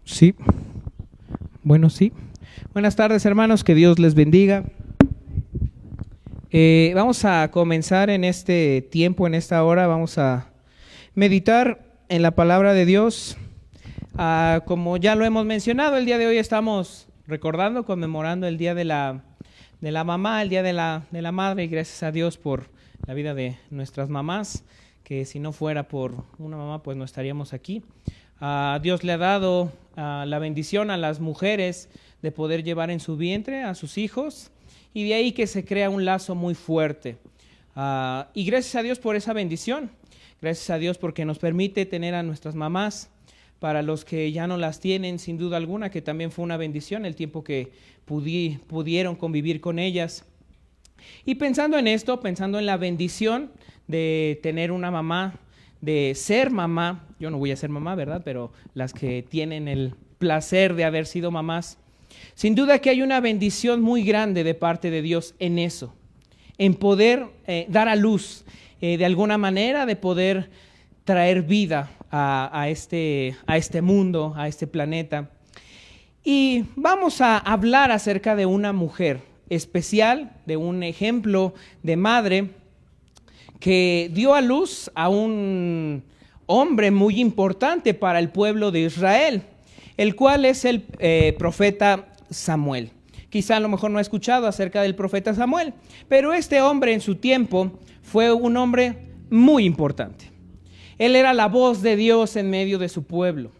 Sí, bueno, sí. Buenas tardes, hermanos, que Dios les bendiga. Vamos a comenzar en este tiempo, en esta hora, vamos a meditar en la palabra de Dios. Como ya lo hemos mencionado, el día de hoy estamos recordando, conmemorando el Día de la Mamá, el Día de la Madre, y gracias a Dios por la vida de nuestras mamás, que si no fuera por una mamá, pues no estaríamos aquí. Dios le ha dado la bendición a las mujeres de poder llevar en su vientre a sus hijos, y de ahí que se crea un lazo muy fuerte. Y gracias a Dios por esa bendición, gracias a Dios porque nos permite tener a nuestras mamás. Para los que ya no las tienen, sin duda alguna, que también fue una bendición el tiempo que pudieron convivir con ellas. Y pensando en esto, pensando en la bendición de tener una mamá, de ser mamá, yo no voy a ser mamá, ¿verdad? Pero las que tienen el placer de haber sido mamás, sin duda que hay una bendición muy grande de parte de Dios en eso, en poder dar a luz, de alguna manera, de poder traer vida a este mundo, a este planeta. Y vamos a hablar acerca de una mujer especial, de un ejemplo de madre que dio a luz a un hombre muy importante para el pueblo de Israel, el cual es el profeta Samuel. Quizá a lo mejor no ha escuchado acerca del profeta Samuel, pero este hombre en su tiempo fue un hombre muy importante. Él era la voz de Dios en medio de su pueblo.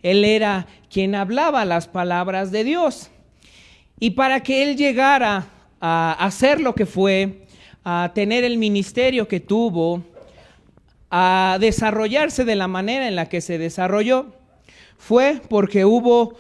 Él era quien hablaba las palabras de Dios. Y para que él llegara a hacer lo que fue, a tener el ministerio que tuvo, a desarrollarse de la manera en la que se desarrolló, fue porque hubo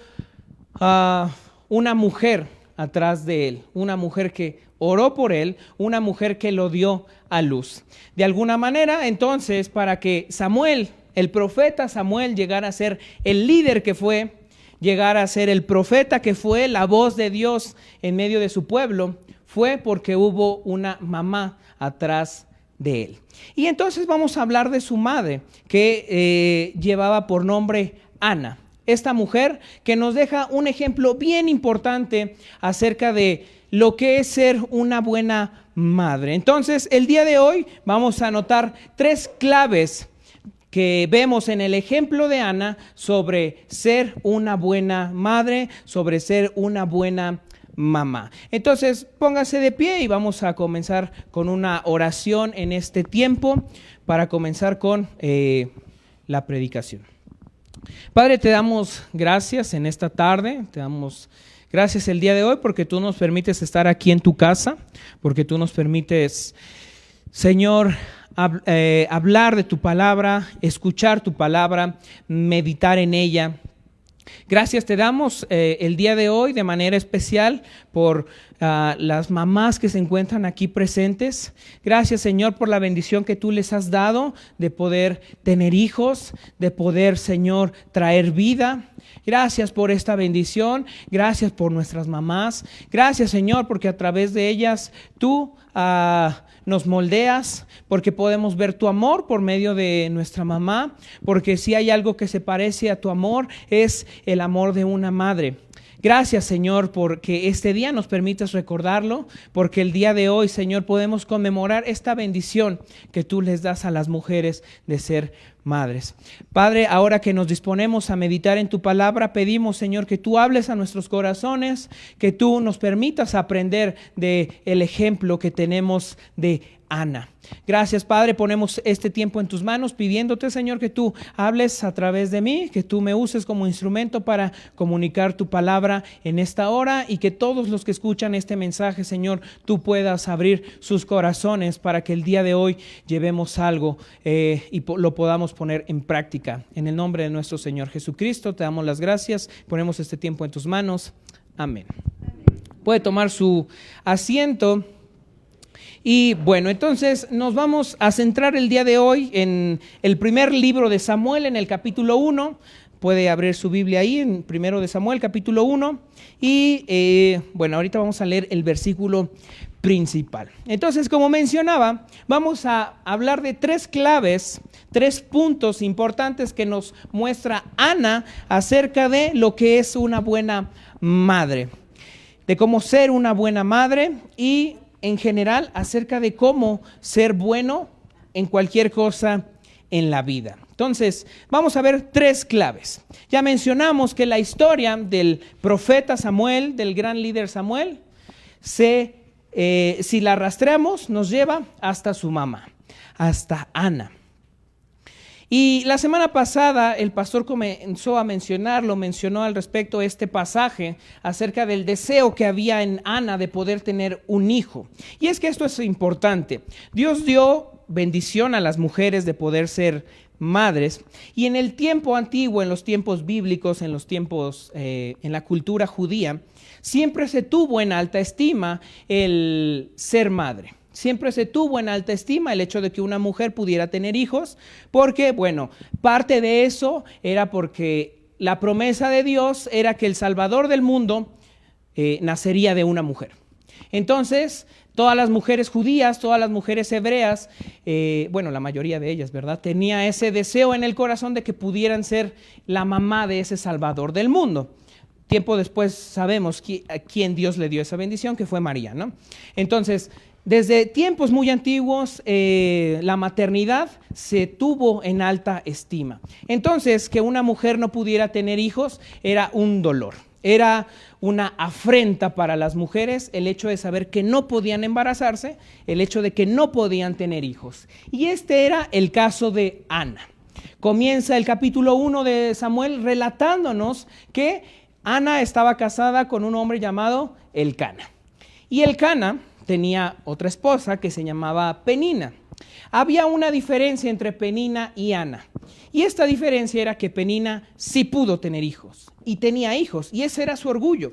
una mujer atrás de él, una mujer que oró por él, una mujer que lo dio a luz. De alguna manera, entonces, para que Samuel, el profeta Samuel, llegara a ser el líder que fue, llegara a ser el profeta que fue, la voz de Dios en medio de su pueblo, fue porque hubo una mamá atrás de él. Y entonces vamos a hablar de su madre, que llevaba por nombre Ana. Esta mujer que nos deja un ejemplo bien importante acerca de lo que es ser una buena madre. Entonces, el día de hoy vamos a notar 3 claves que vemos en el ejemplo de Ana sobre ser una buena madre, sobre ser una buena mamá. Entonces, póngase de pie y vamos a comenzar con una oración en este tiempo para comenzar con la predicación. Padre, te damos gracias en esta tarde, te damos gracias el día de hoy porque tú nos permites estar aquí en tu casa, porque tú nos permites, Señor, hablar de tu palabra, escuchar tu palabra, meditar en ella. Gracias te damos el día de hoy de manera especial por las mamás que se encuentran aquí presentes. Gracias, Señor, por la bendición que tú les has dado de poder tener hijos, de poder, Señor, traer vida. Gracias por esta bendición, gracias por nuestras mamás. Gracias, Señor, porque a través de ellas tú nos moldeas, porque podemos ver tu amor por medio de nuestra mamá, porque si hay algo que se parece a tu amor es el amor de una madre. Gracias, Señor, porque este día nos permites recordarlo, porque el día de hoy, Señor, podemos conmemorar esta bendición que tú les das a las mujeres de ser madres. Padre, ahora que nos disponemos a meditar en tu palabra, pedimos, Señor, que tú hables a nuestros corazones, que tú nos permitas aprender del ejemplo que tenemos de Ana. Gracias, Padre, ponemos este tiempo en tus manos, pidiéndote, Señor, que tú hables a través de mí, que tú me uses como instrumento para comunicar tu palabra en esta hora y que todos los que escuchan este mensaje, Señor, tú puedas abrir sus corazones para que el día de hoy llevemos algo y lo podamos poner en práctica. En el nombre de nuestro Señor Jesucristo, te damos las gracias, ponemos este tiempo en tus manos. Amén. Puede tomar su asiento. Y bueno, entonces nos vamos a centrar el día de hoy en el primer libro de Samuel, en el capítulo 1. Puede abrir su Biblia ahí, en primero de Samuel, capítulo 1. Y bueno, ahorita vamos a leer el versículo principal. Entonces, como mencionaba, vamos a hablar de 3 claves, 3 puntos importantes que nos muestra Ana acerca de lo que es una buena madre, de cómo ser una buena madre y en general acerca de cómo ser bueno en cualquier cosa en la vida. Entonces, vamos a ver 3 claves. Ya mencionamos que la historia del profeta Samuel, del gran líder Samuel, si la rastreamos, nos lleva hasta su mamá, hasta Ana. Y la semana pasada el pastor comenzó a mencionó al respecto este pasaje acerca del deseo que había en Ana de poder tener un hijo. Y es que esto es importante. Dios dio bendición a las mujeres de poder ser madres, y en el tiempo antiguo, en los tiempos bíblicos, en los tiempos, en la cultura judía, siempre se tuvo en alta estima el ser madre. Siempre se tuvo en alta estima el hecho de que una mujer pudiera tener hijos, porque, bueno, parte de eso era porque la promesa de Dios era que el Salvador del mundo nacería de una mujer. Entonces, todas las mujeres judías, todas las mujeres hebreas, la mayoría de ellas, ¿verdad?, tenía ese deseo en el corazón de que pudieran ser la mamá de ese Salvador del mundo. Tiempo después sabemos a quién Dios le dio esa bendición, que fue María, ¿no? Entonces, desde tiempos muy antiguos, la maternidad se tuvo en alta estima. Entonces, que una mujer no pudiera tener hijos era un dolor. Era una afrenta para las mujeres el hecho de saber que no podían embarazarse, el hecho de que no podían tener hijos. Y este era el caso de Ana. Comienza el capítulo 1 de Samuel relatándonos que Ana estaba casada con un hombre llamado Elcana. Y Elcana tenía otra esposa que se llamaba Penina. Había una diferencia entre Penina y Ana. Y esta diferencia era que Penina sí pudo tener hijos. Y tenía hijos. Y ese era su orgullo.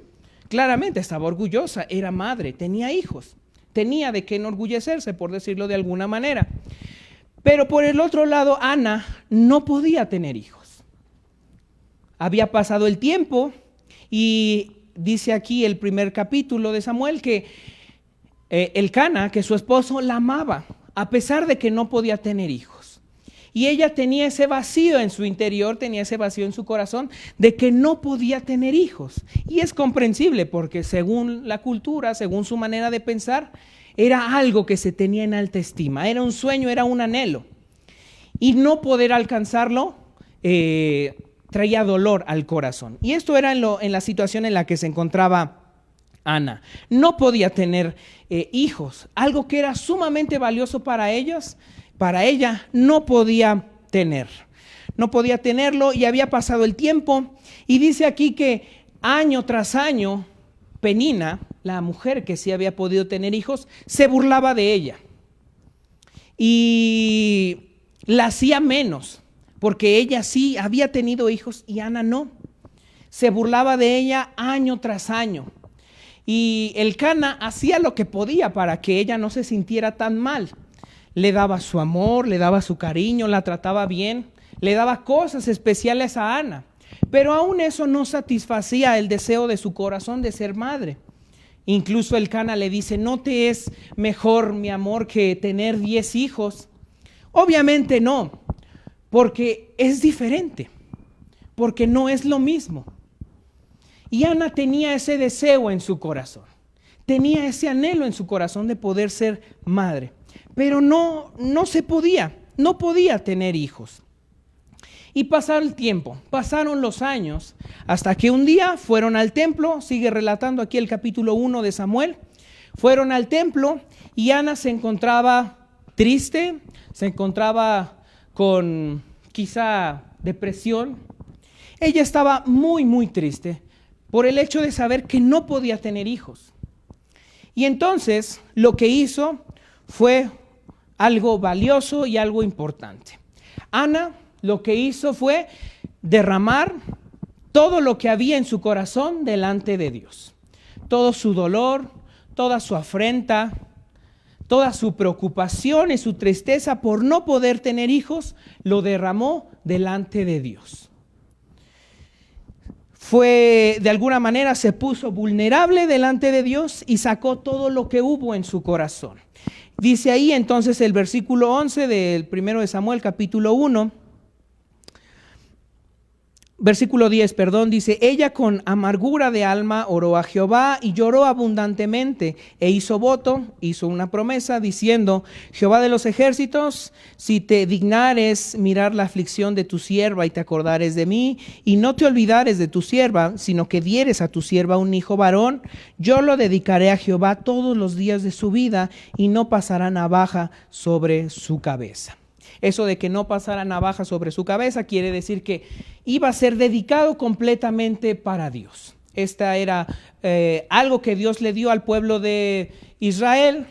Claramente estaba orgullosa. Era madre. Tenía hijos. Tenía de qué enorgullecerse, por decirlo de alguna manera. Pero por el otro lado, Ana no podía tener hijos. Había pasado el tiempo. Y dice aquí el primer capítulo de Samuel que Elcana, que su esposo, la amaba, a pesar de que no podía tener hijos. Y ella tenía ese vacío en su interior, tenía ese vacío en su corazón de que no podía tener hijos. Y es comprensible porque según la cultura, según su manera de pensar, era algo que se tenía en alta estima, era un sueño, era un anhelo. Y no poder alcanzarlo traía dolor al corazón. Y esto era en la situación en la que se encontraba Ana. No podía tener hijos, algo que era sumamente valioso para ellos, para ella no podía tenerlo y había pasado el tiempo. Y dice aquí que año tras año Penina, la mujer que sí había podido tener hijos, se burlaba de ella y la hacía menos, porque ella sí había tenido hijos y Ana no. Se burlaba de ella año tras año. Y Elcana hacía lo que podía para que ella no se sintiera tan mal. Le daba su amor, le daba su cariño, la trataba bien, le daba cosas especiales a Ana. Pero aún eso no satisfacía el deseo de su corazón de ser madre. Incluso Elcana le dice, ¿no te es mejor, mi amor, que tener 10 hijos? Obviamente no, porque es diferente, porque no es lo mismo. Y Ana tenía ese deseo en su corazón, tenía ese anhelo en su corazón de poder ser madre, pero no podía tener hijos. Y pasó el tiempo, pasaron los años, hasta que un día fueron al templo, sigue relatando aquí el capítulo 1 de Samuel, fueron al templo y Ana se encontraba triste, se encontraba con quizá depresión. Ella estaba muy, muy triste por el hecho de saber que no podía tener hijos. Y entonces lo que hizo fue algo valioso y algo importante. Ana lo que hizo fue derramar todo lo que había en su corazón delante de Dios. Todo su dolor, toda su afrenta, toda su preocupación y su tristeza por no poder tener hijos, lo derramó delante de Dios. fue, de alguna manera, se puso vulnerable delante de Dios y sacó todo lo que hubo en su corazón. Dice ahí entonces el versículo 11 del 1 de Samuel, capítulo 1. Versículo 10, dice: ella con amargura de alma oró a Jehová y lloró abundantemente e hizo voto, hizo una promesa diciendo: Jehová de los ejércitos, si te dignares mirar la aflicción de tu sierva y te acordares de mí y no te olvidares de tu sierva, sino que dieres a tu sierva un hijo varón, yo lo dedicaré a Jehová todos los días de su vida y no pasará navaja sobre su cabeza. Eso de que no pasara navaja sobre su cabeza quiere decir que iba a ser dedicado completamente para Dios. Esta era algo que Dios le dio al pueblo de Israel,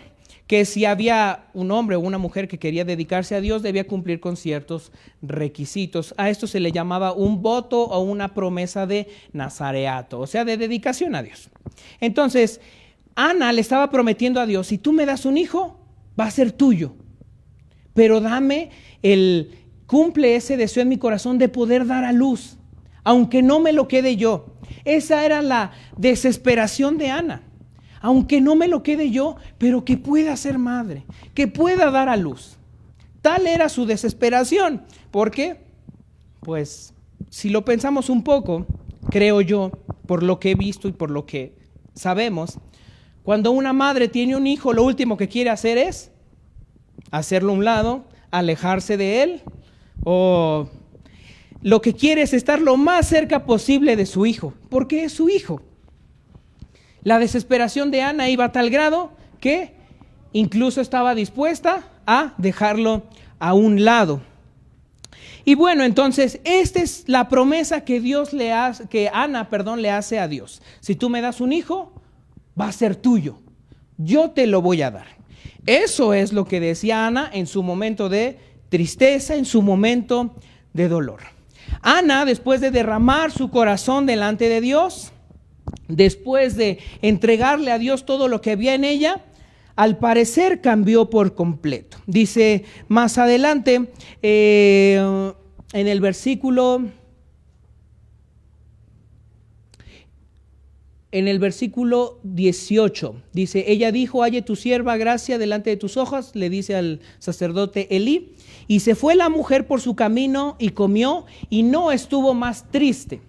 que si había un hombre o una mujer que quería dedicarse a Dios, debía cumplir con ciertos requisitos. A esto se le llamaba un voto o una promesa de nazareato, o sea, de dedicación a Dios. Entonces, Ana le estaba prometiendo a Dios: si tú me das un hijo, va a ser tuyo. Pero cumple ese deseo en mi corazón de poder dar a luz, aunque no me lo quede yo. Esa era la desesperación de Ana. Aunque no me lo quede yo, pero que pueda ser madre, que pueda dar a luz. Tal era su desesperación. ¿Por qué? Pues, si lo pensamos un poco, creo yo, por lo que he visto y por lo que sabemos, cuando una madre tiene un hijo, lo último que quiere hacer es hacerlo a un lado, alejarse de él, o lo que quiere es estar lo más cerca posible de su hijo, porque es su hijo. La desesperación de Ana iba a tal grado que incluso estaba dispuesta a dejarlo a un lado. Y bueno, entonces, esta es la promesa que Ana le hace a Dios. Si tú me das un hijo, va a ser tuyo. Yo te lo voy a dar. Eso es lo que decía Ana en su momento de tristeza, en su momento de dolor. Ana, después de derramar su corazón delante de Dios, después de entregarle a Dios todo lo que había en ella, al parecer cambió por completo. Dice más adelante en el versículo 18, dice: ella dijo: halle tu sierva gracia delante de tus ojos, le dice al sacerdote Elí, y se fue la mujer por su camino y comió y no estuvo más triste.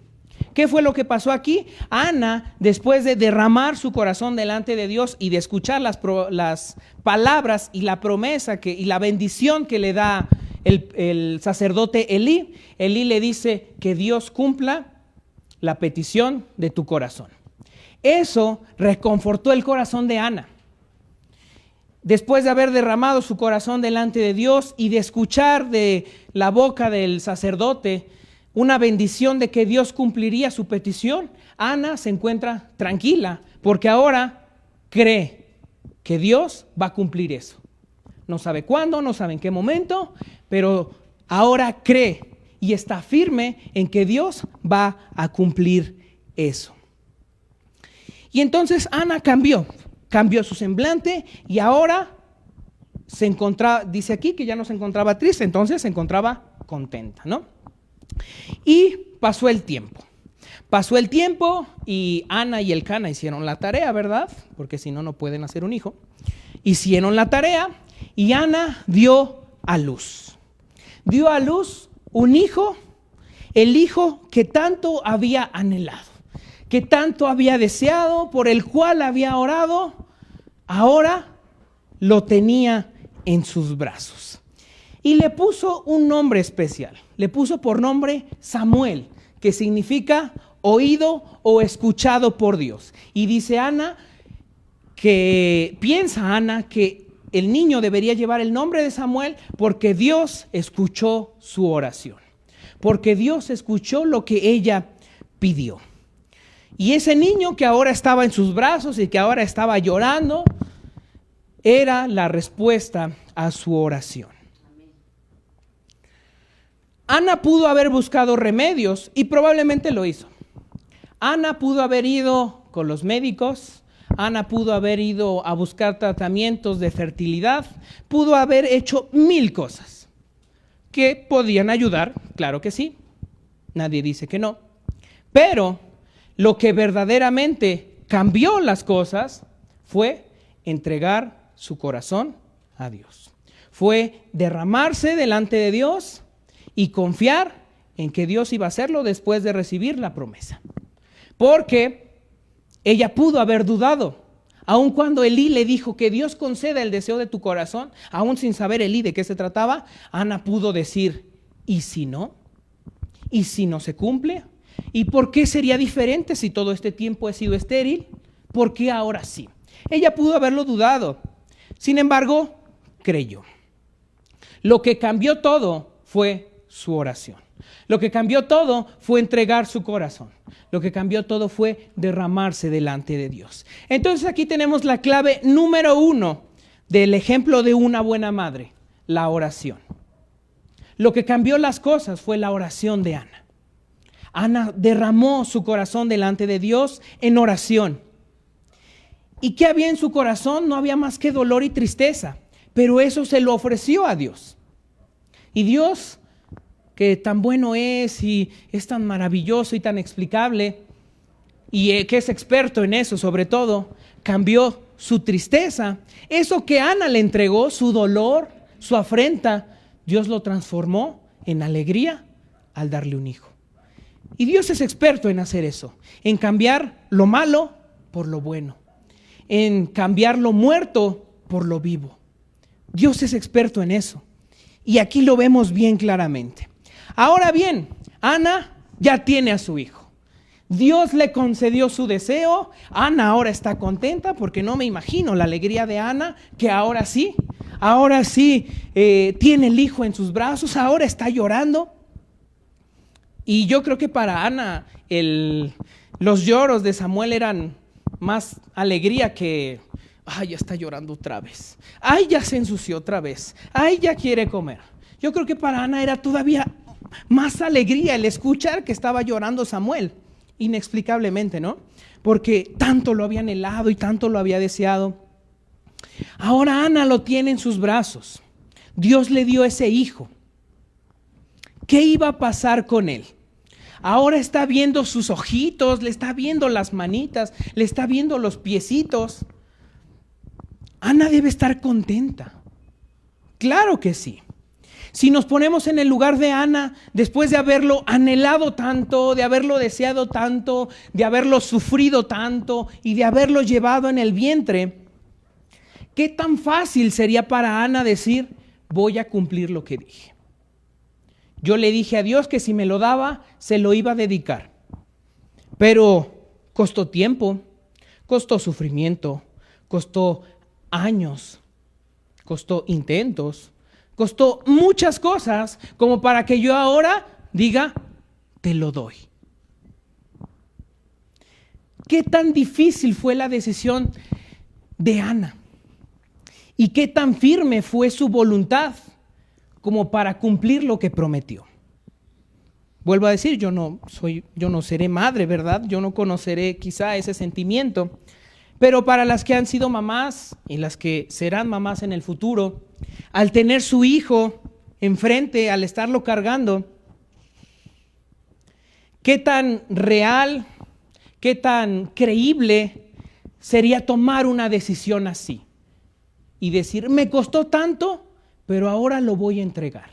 ¿Qué fue lo que pasó aquí? Ana, después de derramar su corazón delante de Dios y de escuchar las palabras y la promesa y la bendición que le da el sacerdote Elí le dice: que Dios cumpla la petición de tu corazón. Eso reconfortó el corazón de Ana. Después de haber derramado su corazón delante de Dios y de escuchar de la boca del sacerdote una bendición de que Dios cumpliría su petición, Ana se encuentra tranquila porque ahora cree que Dios va a cumplir eso. No sabe cuándo, no sabe en qué momento, pero ahora cree y está firme en que Dios va a cumplir eso. Y entonces Ana cambió su semblante y ahora se encontraba, dice aquí que ya no se encontraba triste, entonces se encontraba contenta, ¿no? Y pasó el tiempo y Ana y Elcana hicieron la tarea, ¿verdad? Porque si no, no pueden hacer un hijo. Hicieron la tarea y Ana dio a luz. Dio a luz un hijo, el hijo que tanto había anhelado, que tanto había deseado, por el cual había orado, ahora lo tenía en sus brazos. Y le puso un nombre especial, le puso por nombre Samuel, que significa oído o escuchado por Dios. Y dice Ana, piensa Ana que el niño debería llevar el nombre de Samuel porque Dios escuchó su oración, porque Dios escuchó lo que ella pidió. Y ese niño que ahora estaba en sus brazos y que ahora estaba llorando, era la respuesta a su oración. Ana pudo haber buscado remedios y probablemente lo hizo. Ana pudo haber ido con los médicos, Ana pudo haber ido a buscar tratamientos de fertilidad, pudo haber hecho 1000 cosas que podían ayudar, claro que sí, nadie dice que no, pero lo que verdaderamente cambió las cosas fue entregar su corazón a Dios. Fue derramarse delante de Dios y confiar en que Dios iba a hacerlo después de recibir la promesa. Porque ella pudo haber dudado, aun cuando Elí le dijo que Dios conceda el deseo de tu corazón, aun sin saber Elí de qué se trataba, Ana pudo decir, ¿y si no? ¿Y si no se cumple? ¿Y por qué sería diferente si todo este tiempo he sido estéril? ¿Por qué ahora sí? Ella pudo haberlo dudado. Sin embargo, creyó. Lo que cambió todo fue su oración. Lo que cambió todo fue entregar su corazón. Lo que cambió todo fue derramarse delante de Dios. Entonces aquí tenemos la clave número 1 del ejemplo de una buena madre, la oración. Lo que cambió las cosas fue la oración de Ana. Ana derramó su corazón delante de Dios en oración. ¿Y qué había en su corazón? No había más que dolor y tristeza, pero eso se lo ofreció a Dios. Y Dios, que tan bueno es y es tan maravilloso y tan explicable, y que es experto en eso sobre todo, cambió su tristeza. Eso que Ana le entregó, su dolor, su afrenta, Dios lo transformó en alegría al darle un hijo. Y Dios es experto en hacer eso, en cambiar lo malo por lo bueno, en cambiar lo muerto por lo vivo. Dios es experto en eso. Y aquí lo vemos bien claramente. Ahora bien, Ana ya tiene a su hijo. Dios le concedió su deseo. Ana ahora está contenta porque no me imagino la alegría de Ana, que ahora sí tiene el hijo en sus brazos, ahora está llorando. Y yo creo que para Ana los lloros de Samuel eran más alegría que, ay, ya está llorando otra vez, ay, ya se ensució otra vez, ay, ya quiere comer. Yo creo que para Ana era todavía más alegría el escuchar que estaba llorando Samuel, inexplicablemente, ¿no? Porque tanto lo había anhelado y tanto lo había deseado. Ahora Ana lo tiene en sus brazos. Dios le dio ese hijo. ¿Qué iba a pasar con él? Ahora está viendo sus ojitos, le está viendo las manitas, le está viendo los piecitos. Ana debe estar contenta. Claro que sí. Si nos ponemos en el lugar de Ana, después de haberlo anhelado tanto, de haberlo deseado tanto, de haberlo sufrido tanto y de haberlo llevado en el vientre, ¿qué tan fácil sería para Ana decir, voy a cumplir lo que dije? Yo le dije a Dios que si me lo daba, se lo iba a dedicar. Pero costó tiempo, costó sufrimiento, costó años, costó intentos, costó muchas cosas como para que yo ahora diga, te lo doy. ¿Qué tan difícil fue la decisión de Ana? ¿Y qué tan firme fue su voluntad como para cumplir lo que prometió? Vuelvo a decir, yo no seré madre, ¿verdad? Yo no conoceré quizá ese sentimiento. Pero para las que han sido mamás y las que serán mamás en el futuro, al tener su hijo enfrente, al estarlo cargando, ¿qué tan real, qué tan creíble sería tomar una decisión así? Y decir, me costó tanto, pero ahora lo voy a entregar.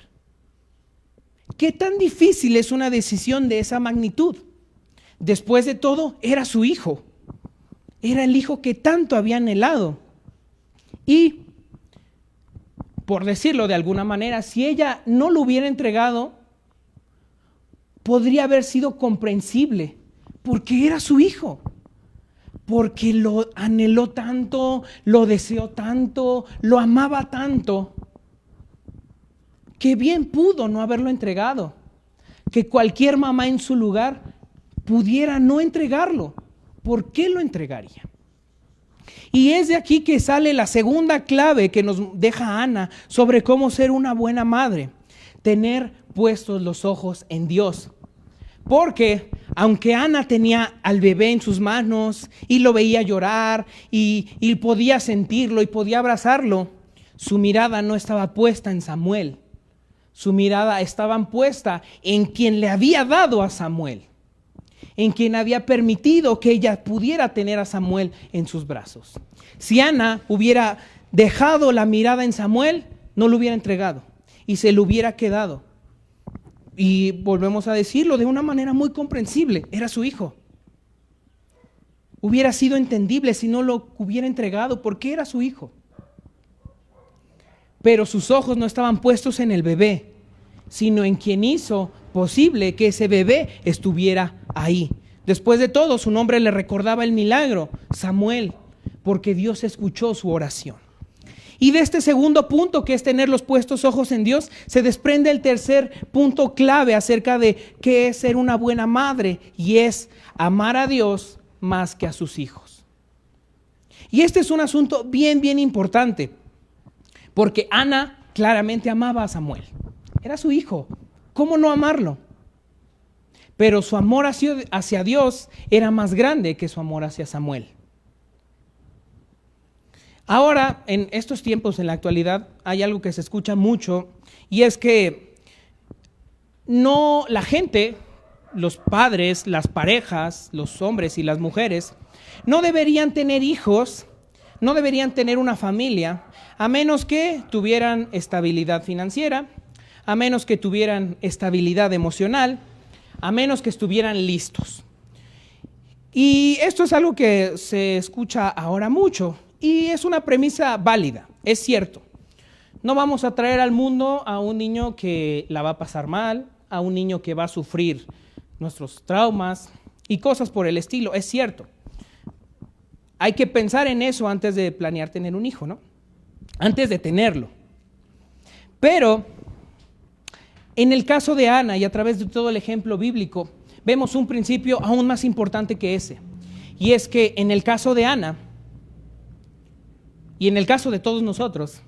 ¿Qué tan difícil es una decisión de esa magnitud? Después de todo, era su hijo. Era el hijo que tanto había anhelado. Y, por decirlo de alguna manera, si ella no lo hubiera entregado, podría haber sido comprensible, porque era su hijo. Porque lo anheló tanto, lo deseó tanto, lo amaba tanto, que bien pudo no haberlo entregado. Que cualquier mamá en su lugar pudiera no entregarlo. ¿Por qué lo entregaría? Y es de aquí que sale la segunda clave que nos deja Ana sobre cómo ser una buena madre. Tener puestos los ojos en Dios. Porque aunque Ana tenía al bebé en sus manos y lo veía llorar y podía sentirlo y podía abrazarlo, su mirada no estaba puesta en Samuel. Su mirada estaba puesta en quien le había dado a Samuel. en quien había permitido que ella pudiera tener a Samuel en sus brazos. Si Ana hubiera dejado la mirada en Samuel, no lo hubiera entregado y se lo hubiera quedado. Y volvemos a decirlo de una manera muy comprensible, era su hijo. Hubiera sido entendible si no lo hubiera entregado, porque era su hijo. Pero sus ojos no estaban puestos en el bebé, sino en quien hizo posible que ese bebé estuviera ahí. Después de todo, su nombre le recordaba el milagro, Samuel, porque Dios escuchó su oración. Y de este segundo punto, que es tener los puestos ojos en Dios, se desprende el tercer punto clave acerca de qué es ser una buena madre, y es amar a Dios más que a sus hijos. Y este es un asunto bien importante, porque Ana claramente amaba a Samuel. Era su hijo. ¿Cómo no amarlo? Pero su amor hacia Dios era más grande que su amor hacia Samuel. Ahora, en estos tiempos, en la actualidad, hay algo que se escucha mucho, y es que no la gente, los padres, las parejas, los hombres y las mujeres, no deberían tener hijos, no deberían tener una familia, a menos que tuvieran estabilidad financiera, a menos que tuvieran estabilidad emocional, a menos que estuvieran listos. Y esto es algo que se escucha ahora mucho, y es una premisa válida, es cierto. No vamos a traer al mundo a un niño que la va a pasar mal, a un niño que va a sufrir nuestros traumas y cosas por el estilo, es cierto. Hay que pensar en eso antes de planear tener un hijo, ¿no? Antes de tenerlo. Pero en el caso de Ana, y a través de todo el ejemplo bíblico, vemos un principio aún más importante que ese. Y es que en el caso de Ana, y en el caso de todos nosotros,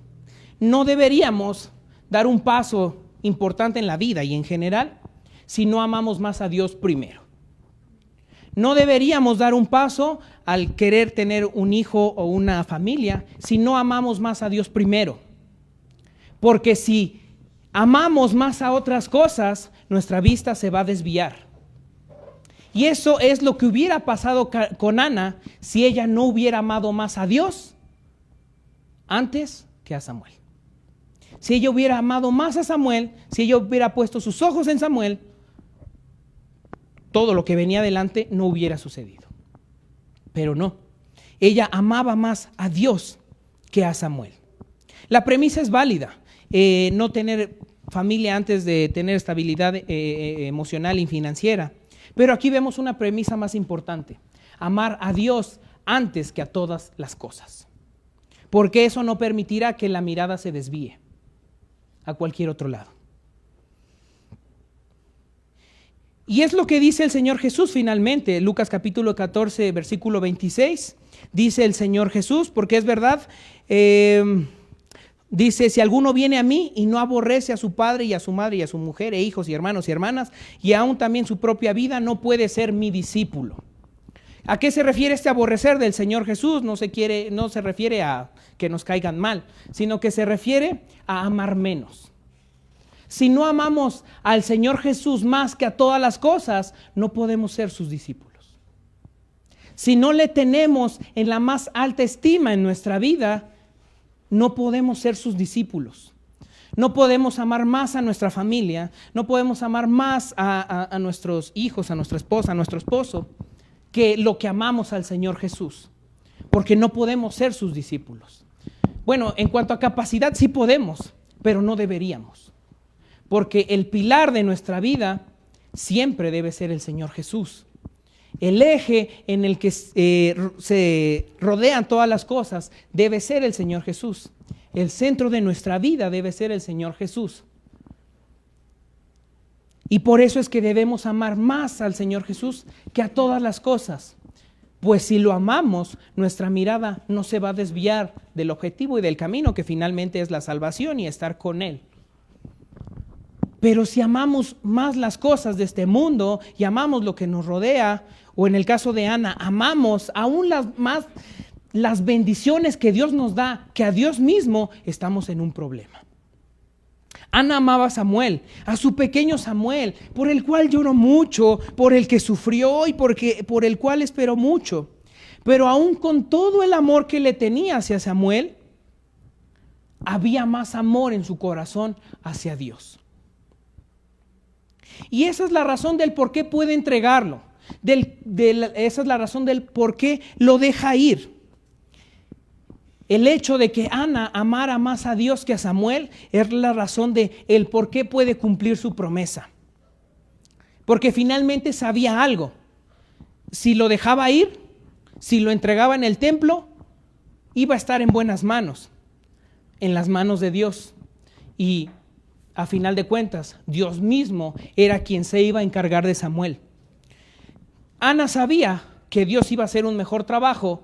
no deberíamos dar un paso importante en la vida y en general si no amamos más a Dios primero. No deberíamos dar un paso al querer tener un hijo o una familia si no amamos más a Dios primero. Porque si amamos más a otras cosas, nuestra vista se va a desviar. Y eso es lo que hubiera pasado con Ana si ella no hubiera amado más a Dios antes que a Samuel. Si ella hubiera amado más a Samuel, si ella hubiera puesto sus ojos en Samuel, todo lo que venía adelante no hubiera sucedido. Pero no, ella amaba más a Dios que a Samuel. La premisa es válida, no tener familia antes de tener estabilidad emocional y financiera. Pero aquí vemos una premisa más importante, amar a Dios antes que a todas las cosas. Porque eso no permitirá que la mirada se desvíe a cualquier otro lado. Y es lo que dice el Señor Jesús finalmente, Lucas capítulo 14, versículo 26, dice el Señor Jesús, porque es verdad, dice, si alguno viene a mí y no aborrece a su padre y a su madre y a su mujer e hijos y hermanos y hermanas, y aún también su propia vida, no puede ser mi discípulo. ¿A qué se refiere este aborrecer del Señor Jesús? No se refiere a que nos caigan mal, sino que se refiere a amar menos. Si no amamos al Señor Jesús más que a todas las cosas, no podemos ser sus discípulos. Si no le tenemos en la más alta estima en nuestra vida, no podemos ser sus discípulos. No podemos amar más a nuestra familia, no podemos amar más a nuestros hijos, a nuestra esposa, a nuestro esposo, que lo que amamos al Señor Jesús, porque no podemos ser sus discípulos. Bueno, en cuanto a capacidad sí podemos, pero no deberíamos, porque el pilar de nuestra vida siempre debe ser el Señor Jesús. El eje en el que se rodean todas las cosas debe ser el Señor Jesús. El centro de nuestra vida debe ser el Señor Jesús. Y por eso es que debemos amar más al Señor Jesús que a todas las cosas. Pues si lo amamos, nuestra mirada no se va a desviar del objetivo y del camino que finalmente es la salvación y estar con Él. Pero si amamos más las cosas de este mundo y amamos lo que nos rodea, o en el caso de Ana, amamos aún las bendiciones que Dios nos da, que a Dios mismo, estamos en un problema. Ana amaba a Samuel, a su pequeño Samuel, por el cual lloró mucho, por el que sufrió y por el cual esperó mucho. Pero aún con todo el amor que le tenía hacia Samuel, había más amor en su corazón hacia Dios. Y esa es la razón del por qué puede entregarlo. Esa es la razón del por qué lo deja ir. El hecho de que Ana amara más a Dios que a Samuel es la razón de el por qué puede cumplir su promesa. Porque finalmente sabía algo. Si lo dejaba ir, si lo entregaba en el templo, iba a estar en buenas manos, en las manos de Dios. Y a final de cuentas, Dios mismo era quien se iba a encargar de Samuel. Ana sabía que Dios iba a hacer un mejor trabajo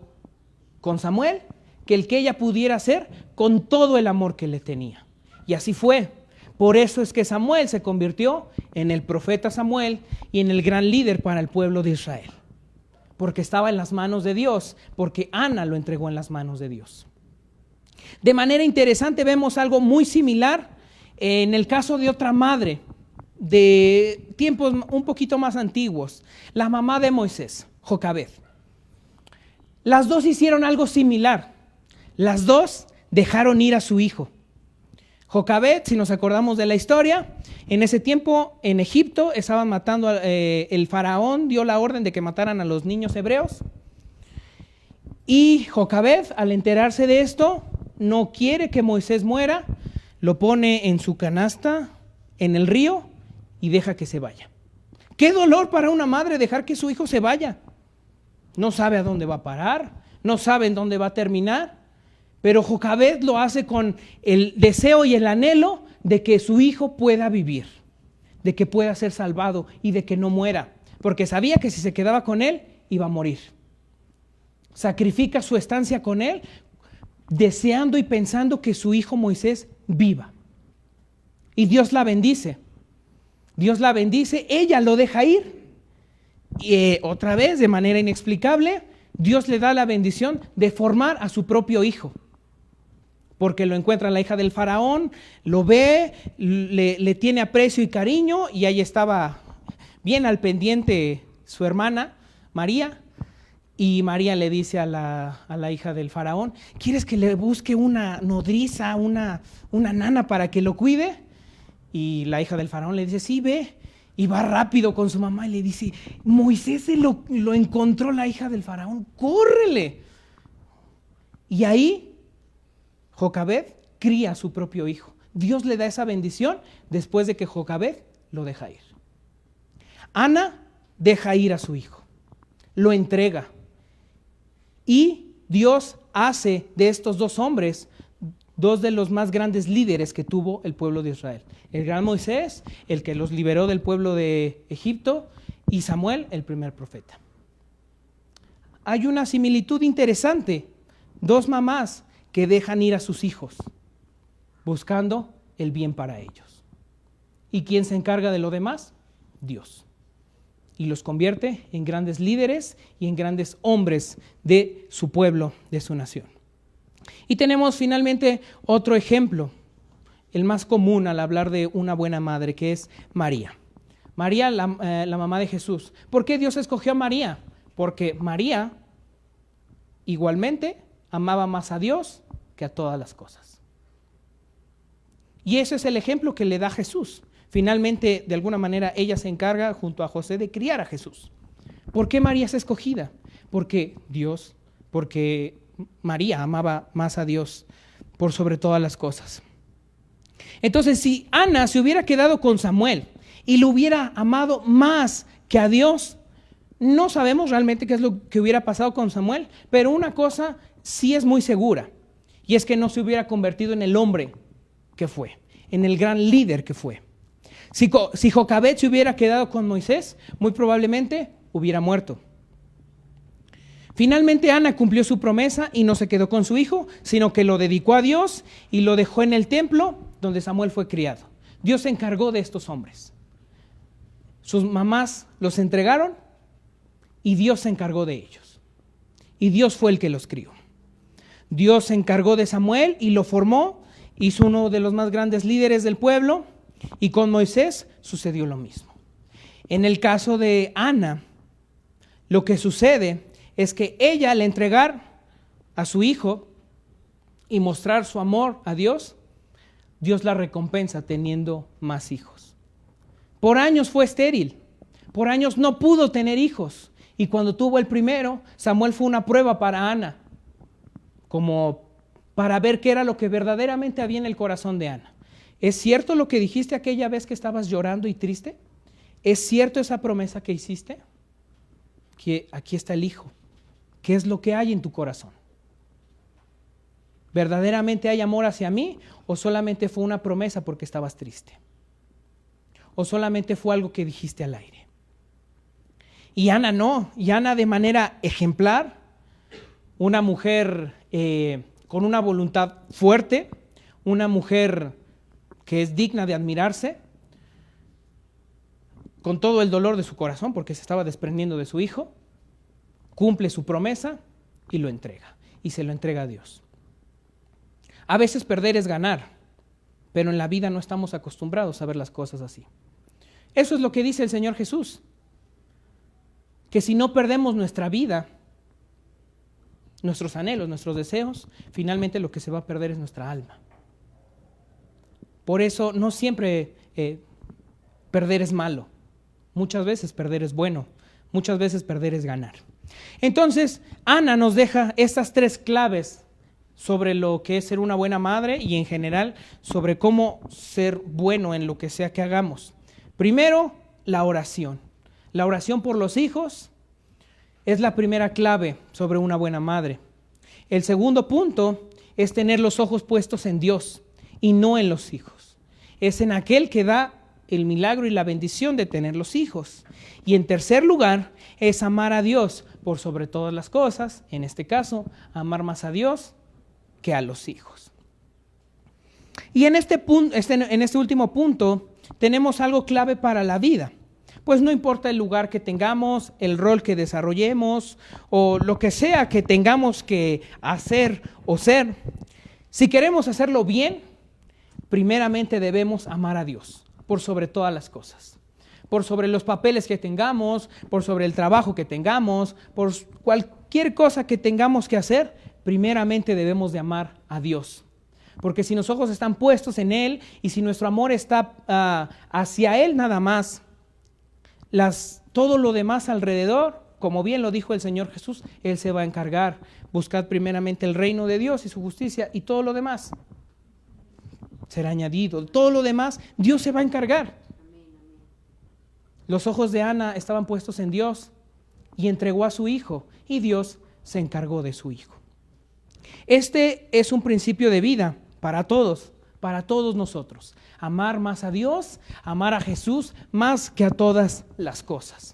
con Samuel que el que ella pudiera hacer con todo el amor que le tenía. Y así fue. Por eso es que Samuel se convirtió en el profeta Samuel y en el gran líder para el pueblo de Israel. Porque estaba en las manos de Dios, porque Ana lo entregó en las manos de Dios. De manera interesante vemos algo muy similar en el caso de otra madre de tiempos un poquito más antiguos, la mamá de Moisés, Jocabed. Las dos hicieron algo similar. Las dos dejaron ir a su hijo. Jocabed, si nos acordamos de la historia, en ese tiempo en Egipto estaban matando, el faraón dio la orden de que mataran a los niños hebreos. Y Jocabed, al enterarse de esto, no quiere que Moisés muera, lo pone en su canasta en el río y deja que se vaya. Qué dolor para una madre dejar que su hijo se vaya. No sabe a dónde va a parar, no sabe en dónde va a terminar. Pero Jocabed lo hace con el deseo y el anhelo de que su hijo pueda vivir, de que pueda ser salvado y de que no muera, porque sabía que si se quedaba con él, iba a morir. Sacrifica su estancia con él, deseando y pensando que su hijo Moisés viva. Y Dios la bendice. Dios la bendice, ella lo deja ir. Y otra vez, de manera inexplicable, Dios le da la bendición de formar a su propio hijo. Porque lo encuentra la hija del faraón, lo ve, le tiene aprecio y cariño, y ahí estaba bien al pendiente su hermana, María, y María le dice a la hija del faraón, ¿quieres que le busque una nodriza, una nana para que lo cuide? Y la hija del faraón le dice, sí, ve, y va rápido con su mamá y le dice, Moisés lo encontró la hija del faraón, córrele. Y ahí Jocabed cría a su propio hijo. Dios le da esa bendición después de que Jocabed lo deja ir. Ana deja ir a su hijo, lo entrega. Y Dios hace de estos dos hombres dos de los más grandes líderes que tuvo el pueblo de Israel. El gran Moisés, el que los liberó del pueblo de Egipto, y Samuel, el primer profeta. Hay una similitud interesante. Dos mamás que dejan ir a sus hijos, buscando el bien para ellos. ¿Y quién se encarga de lo demás? Dios. Y los convierte en grandes líderes y en grandes hombres de su pueblo, de su nación. Y tenemos finalmente otro ejemplo, el más común al hablar de una buena madre, que es María. María, la mamá de Jesús. ¿Por qué Dios escogió a María? Porque María igualmente amaba más a Dios que a todas las cosas. Y ese es el ejemplo que le da Jesús. Finalmente, de alguna manera, ella se encarga junto a José de criar a Jesús. ¿Por qué María es escogida? Porque María amaba más a Dios por sobre todas las cosas. Entonces, si Ana se hubiera quedado con Samuel y lo hubiera amado más que a Dios, no sabemos realmente qué es lo que hubiera pasado con Samuel, pero una cosa sí es muy segura, y es que no se hubiera convertido en el hombre que fue, en el gran líder que fue. Si Jocabed se hubiera quedado con Moisés, muy probablemente hubiera muerto. Finalmente Ana cumplió su promesa y no se quedó con su hijo, sino que lo dedicó a Dios y lo dejó en el templo donde Samuel fue criado. Dios se encargó de estos hombres. Sus mamás los entregaron y Dios se encargó de ellos. Y Dios fue el que los crió. Dios se encargó de Samuel y lo formó hizo uno de los más grandes líderes del pueblo, y con Moisés sucedió lo mismo. En el caso de Ana, lo que sucede es que ella, al entregar a su hijo y mostrar su amor a Dios, Dios la recompensa teniendo más hijos. Por años fue estéril, por años no pudo tener hijos, y cuando tuvo el primero, Samuel fue una prueba para Ana, como para ver qué era lo que verdaderamente había en el corazón de Ana. ¿Es cierto lo que dijiste aquella vez que estabas llorando y triste? ¿Es cierto esa promesa que hiciste? Que aquí está el hijo. ¿Qué es lo que hay en tu corazón? ¿Verdaderamente hay amor hacia mí o solamente fue una promesa porque estabas triste? ¿O solamente fue algo que dijiste al aire? Y Ana no, y Ana de manera ejemplar, una mujer con una voluntad fuerte, una mujer que es digna de admirarse, con todo el dolor de su corazón porque se estaba desprendiendo de su hijo, cumple su promesa y lo entrega, y se lo entrega a Dios. A veces perder es ganar, pero en la vida no estamos acostumbrados a ver las cosas así. Eso es lo que dice el Señor Jesús, que si no perdemos nuestra vida, nuestros anhelos, nuestros deseos, finalmente lo que se va a perder es nuestra alma. Por eso no siempre perder es malo, muchas veces perder es bueno, muchas veces perder es ganar. Entonces, Ana nos deja estas 3 claves sobre lo que es ser una buena madre y en general sobre cómo ser bueno en lo que sea que hagamos. Primero, la oración. La oración por los hijos es la primera clave sobre una buena madre. El segundo punto es tener los ojos puestos en Dios y no en los hijos. Es en aquel que da el milagro y la bendición de tener los hijos. Y en tercer lugar es amar a Dios por sobre todas las cosas. En este caso, amar más a Dios que a los hijos. Y en este último punto tenemos algo clave para la vida. Pues no importa el lugar que tengamos, el rol que desarrollemos o lo que sea que tengamos que hacer o ser, si queremos hacerlo bien, primeramente debemos amar a Dios por sobre todas las cosas. Por sobre los papeles que tengamos, por sobre el trabajo que tengamos, por cualquier cosa que tengamos que hacer, primeramente debemos de amar a Dios. Porque si los ojos están puestos en Él y si nuestro amor está hacia Él nada más, todo lo demás alrededor, como bien lo dijo el Señor Jesús, Él se va a encargar. Buscad primeramente el reino de Dios y su justicia y todo lo demás será añadido. Todo lo demás Dios se va a encargar. Los ojos de Ana estaban puestos en Dios y entregó a su hijo y Dios se encargó de su hijo. Este es un principio de vida para todos nosotros. Amar más a Dios, amar a Jesús más que a todas las cosas.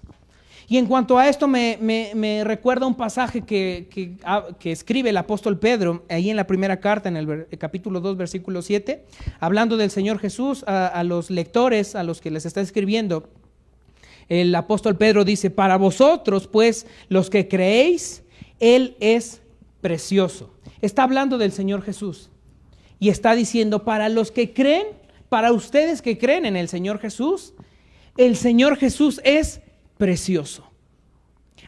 Y en cuanto a esto me recuerda un pasaje que escribe el apóstol Pedro, ahí en la primera carta, en el capítulo 2, versículo 7, hablando del Señor Jesús a los lectores, a los que les está escribiendo. El apóstol Pedro dice: para vosotros, pues, los que creéis, Él es precioso. Está hablando del Señor Jesús. Y está diciendo, para los que creen, para ustedes que creen en el Señor Jesús, el Señor Jesús es precioso.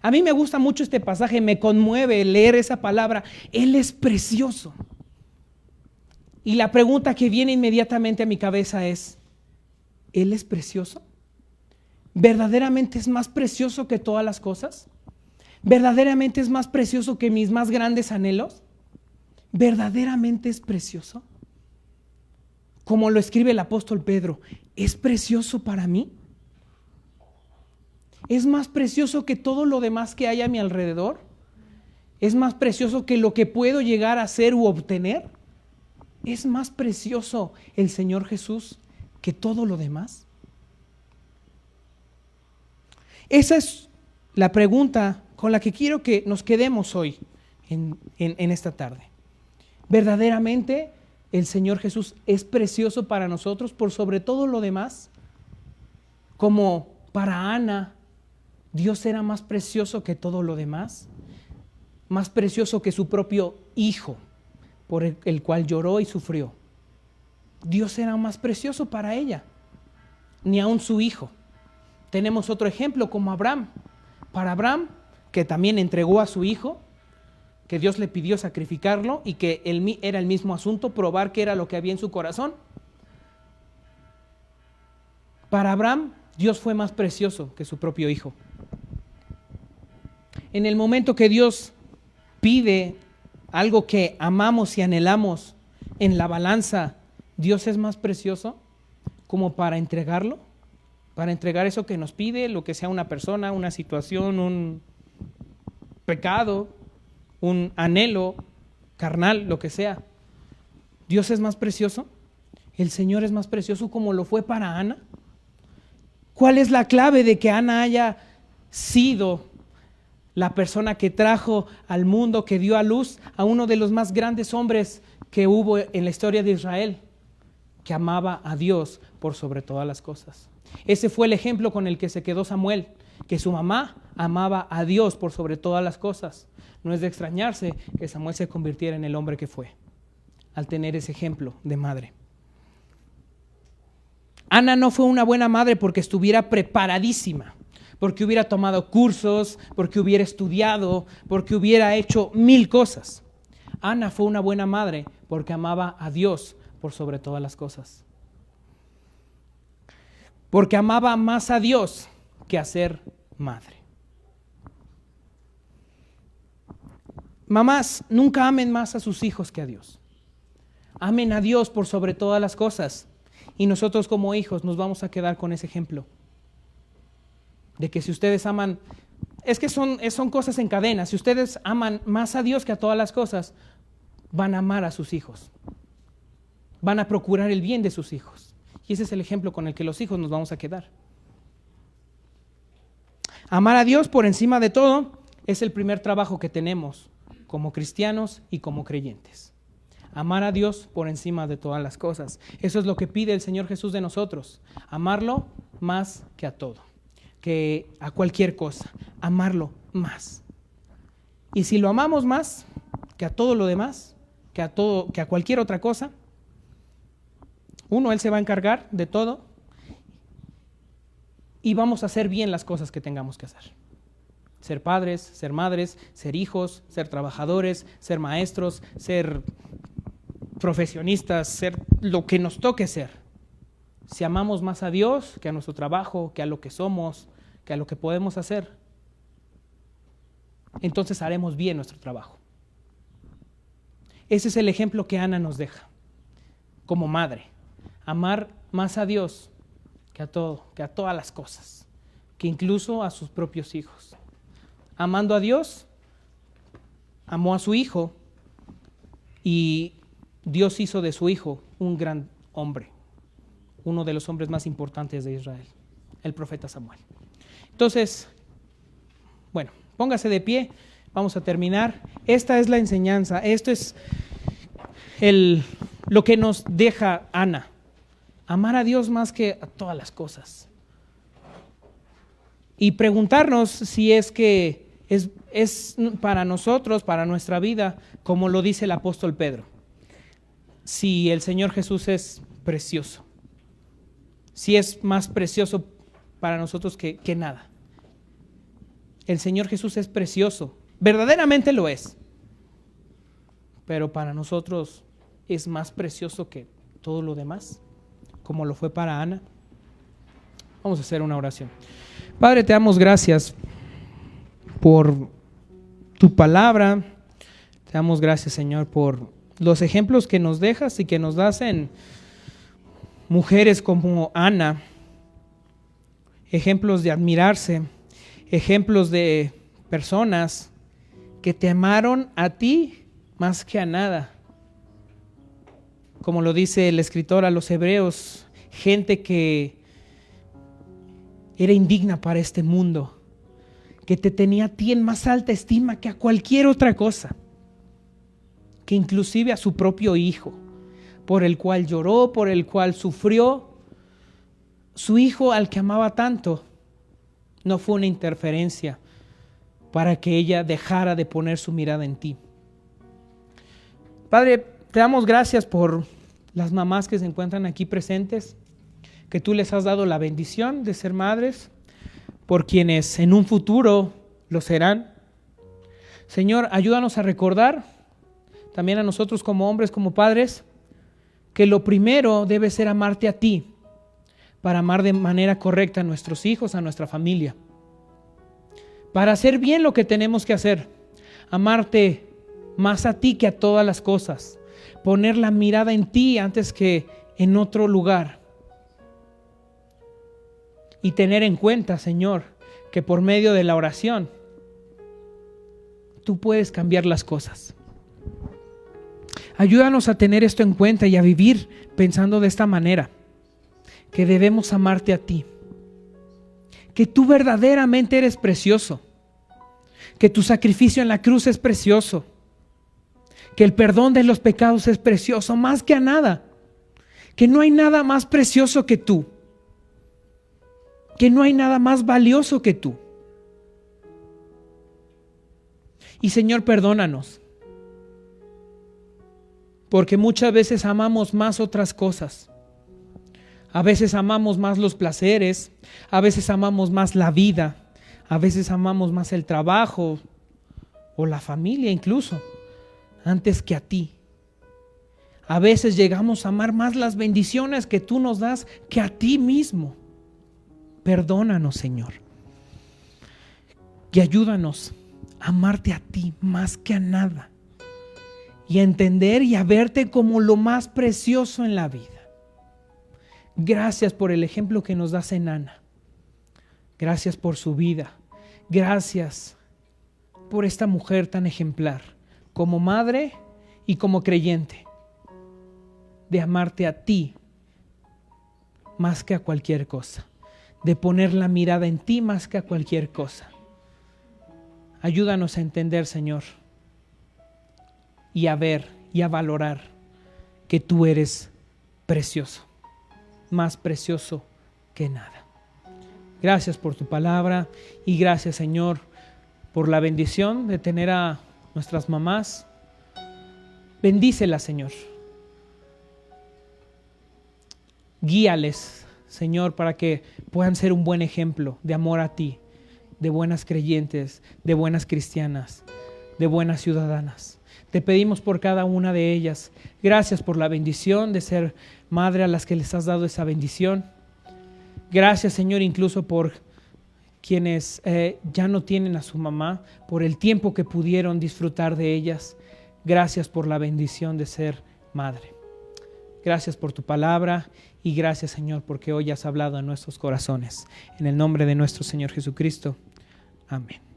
A mí me gusta mucho este pasaje, me conmueve leer esa palabra. Él es precioso. Y la pregunta que viene inmediatamente a mi cabeza es, ¿Él es precioso? ¿Verdaderamente es más precioso que todas las cosas? ¿Verdaderamente es más precioso que mis más grandes anhelos? ¿Verdaderamente es precioso? Como lo escribe el apóstol Pedro, ¿es precioso para mí? ¿Es más precioso que todo lo demás que hay a mi alrededor? ¿Es más precioso que lo que puedo llegar a ser u obtener? ¿Es más precioso el Señor Jesús que todo lo demás? Esa es la pregunta con la que quiero que nos quedemos hoy en esta tarde. ¿Verdaderamente el Señor Jesús es precioso para nosotros por sobre todo lo demás? Como para Ana, Dios era más precioso que todo lo demás, más precioso que su propio hijo, por el cual lloró y sufrió. Dios era más precioso para ella, ni aun su hijo. Tenemos otro ejemplo como Abraham. Para Abraham, que también entregó a su hijo, que Dios le pidió sacrificarlo y que era el mismo asunto, probar qué era lo que había en su corazón. Para Abraham, Dios fue más precioso que su propio hijo. En el momento que Dios pide algo que amamos y anhelamos en la balanza, ¿Dios es más precioso como para entregarlo? Para entregar eso que nos pide, lo que sea una persona, una situación, un pecado, un anhelo carnal, lo que sea. ¿Dios es más precioso? ¿El Señor es más precioso como lo fue para Ana? ¿Cuál es la clave de que Ana haya sido la persona que trajo al mundo, que dio a luz a uno de los más grandes hombres que hubo en la historia de Israel, que amaba a Dios por sobre todas las cosas? Ese fue el ejemplo con el que se quedó Samuel, que su mamá amaba a Dios por sobre todas las cosas. No es de extrañarse que Samuel se convirtiera en el hombre que fue, al tener ese ejemplo de madre. Ana no fue una buena madre porque estuviera preparadísima, porque hubiera tomado cursos, porque hubiera estudiado, porque hubiera hecho 1000 cosas. Ana fue una buena madre porque amaba a Dios por sobre todas las cosas. Porque amaba más a Dios que a ser madre. Mamás, nunca amen más a sus hijos que a Dios. Amen a Dios por sobre todas las cosas. Y nosotros como hijos nos vamos a quedar con ese ejemplo. De que si ustedes aman, es que son cosas en cadena. Si ustedes aman más a Dios que a todas las cosas, van a amar a sus hijos. Van a procurar el bien de sus hijos. Y ese es el ejemplo con el que los hijos nos vamos a quedar. Amar a Dios por encima de todo es el primer trabajo que tenemos como cristianos y como creyentes. Amar a Dios por encima de todas las cosas. Eso es lo que pide el Señor Jesús de nosotros. Amarlo más que a todo, que a cualquier cosa. Amarlo más. Y si lo amamos más que a todo lo demás, que a cualquier otra cosa, Él se va a encargar de todo y vamos a hacer bien las cosas que tengamos que hacer. Ser padres, ser madres, ser hijos, ser trabajadores, ser maestros, ser profesionistas, ser lo que nos toque ser. Si amamos más a Dios que a nuestro trabajo, que a lo que somos, que a lo que podemos hacer, entonces haremos bien nuestro trabajo. Ese es el ejemplo que Ana nos deja como madre. Amar más a Dios que a todo, que a todas las cosas, que incluso a sus propios hijos. Amando a Dios, amó a su hijo y Dios hizo de su hijo un gran hombre, uno de los hombres más importantes de Israel, el profeta Samuel. Entonces, bueno, póngase de pie, vamos a terminar. Esta es la enseñanza, esto es lo que nos deja Ana. Amar a Dios más que a todas las cosas. Y preguntarnos si es que es para nosotros, para nuestra vida, como lo dice el apóstol Pedro. Si el Señor Jesús es precioso. Si es más precioso para nosotros que nada. El Señor Jesús es precioso. Verdaderamente lo es. Pero para nosotros es más precioso que todo lo demás, como lo fue para Ana. Vamos a hacer una oración. Padre, te damos gracias por tu palabra. Te damos gracias, Señor, por los ejemplos que nos dejas y que nos das en mujeres como Ana. Ejemplos de admirarse, ejemplos de personas que te amaron a ti más que a nada. Como lo dice el escritor a los Hebreos, gente que era indigna para este mundo, que te tenía a ti en más alta estima que a cualquier otra cosa, que inclusive a su propio hijo, por el cual lloró, por el cual sufrió, su hijo al que amaba tanto, no fue una interferencia para que ella dejara de poner su mirada en ti. Padre, te damos gracias por las mamás que se encuentran aquí presentes, que tú les has dado la bendición de ser madres, por quienes en un futuro lo serán. Señor, ayúdanos a recordar, también a nosotros como hombres, como padres, que lo primero debe ser amarte a ti, para amar de manera correcta a nuestros hijos, a nuestra familia. Para hacer bien lo que tenemos que hacer, amarte más a ti que a todas las cosas, poner la mirada en ti antes que en otro lugar. Y tener en cuenta, Señor, que por medio de la oración, tú puedes cambiar las cosas. Ayúdanos a tener esto en cuenta y a vivir pensando de esta manera, que debemos amarte a ti, que tú verdaderamente eres precioso, que tu sacrificio en la cruz es precioso, que el perdón de los pecados es precioso más que a nada, que no hay nada más precioso que tú, que no hay nada más valioso que tú. Y Señor, perdónanos, porque muchas veces amamos más otras cosas. A veces amamos más los placeres, a veces amamos más la vida, a veces amamos más el trabajo o la familia incluso, antes que a ti. A veces llegamos a amar más las bendiciones que tú nos das que a ti mismo. Perdónanos, Señor. Y ayúdanos a amarte a ti más que a nada. Y a entender y a verte como lo más precioso en la vida. Gracias por el ejemplo que nos das en Ana. Gracias por su vida. Gracias por esta mujer tan ejemplar, como madre y como creyente, de amarte a ti más que a cualquier cosa, de poner la mirada en ti más que a cualquier cosa. Ayúdanos a entender, Señor, y a ver y a valorar que tú eres precioso, más precioso que nada. Gracias por tu palabra y gracias, Señor, por la bendición de tener a nuestras mamás. Bendícelas, Señor. Guíales, Señor, para que puedan ser un buen ejemplo de amor a ti, de buenas creyentes, de buenas cristianas, de buenas ciudadanas. Te pedimos por cada una de ellas. Gracias por la bendición de ser madre a las que les has dado esa bendición. Gracias, Señor, incluso por quienes ya no tienen a su mamá, por el tiempo que pudieron disfrutar de ellas. Gracias por la bendición de ser madre. Gracias por tu palabra y gracias, Señor, porque hoy has hablado en nuestros corazones. En el nombre de nuestro Señor Jesucristo. Amén.